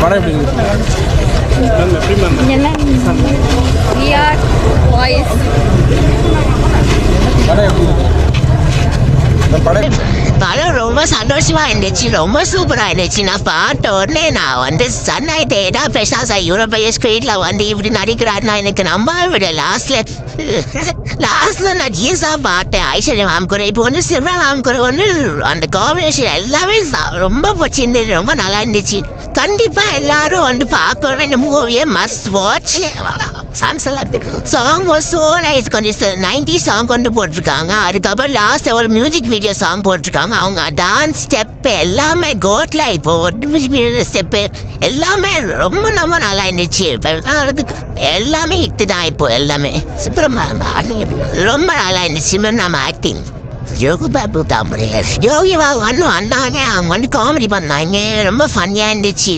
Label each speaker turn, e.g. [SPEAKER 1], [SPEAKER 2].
[SPEAKER 1] படம் எப்படி இருந்துச்சு?
[SPEAKER 2] We are boys.
[SPEAKER 1] படம் எப்படி இருந்துச்சு? இந்த படம்
[SPEAKER 3] படம் ரொம்ப சந்தோஷமா இருந்துச்சு, ரொம்ப சூப்பரா இருந்துச்சு. நான் பார்த்த உடனே நான் வந்து சன் ஆயிட்டேடா, பெருசா யூரோப்பிய ஸ்கிரீன்ல வந்து இப்படி நடிக்கிறாருன்னா எனக்கு நம்ப விட. லாஸ்ட்ல நான் ஜீஸா பார்த்தேன் ஐஸ்வர்யா மேம் கூட. இப்போ வந்து சிவா மேம் கூட வந்து அந்த காம்பினேஷன் எல்லாமே ரொம்ப பிடிச்சிருந்தது, ரொம்ப நல்லா இருந்துச்சு. கண்டிப்பா எல்லாரும் வந்து பார்க்கணும் இந்த மூவியை, must watch. Song was so nice. கொஞ்சம் 90 சாங் கொண்டு போட்டிருக்காங்க. அதுக்கப்புறம் லாஸ்ட் ஒரு மியூசிக் வீடியோ சாங் போட்டிருக்காங்க. அவங்க டான்ஸ் ஸ்டெப் எல்லாமே கோட்ல இப்போ ஸ்டெப்பு எல்லாமே ரொம்ப ரொம்ப நல்லா இருந்துச்சு. எல்லாமே ஹிட் தான் இப்போ எல்லாமே. ரொம்ப நல்லா இருந்துச்சு நம்ம ஆக்டிங். யோகி பாபு தான் யோகி பாபு வந்து வந்தாங்க, அவங்க வந்து காமெடி பண்ணாங்க, ரொம்ப ஃபன்னியா இருந்துச்சு.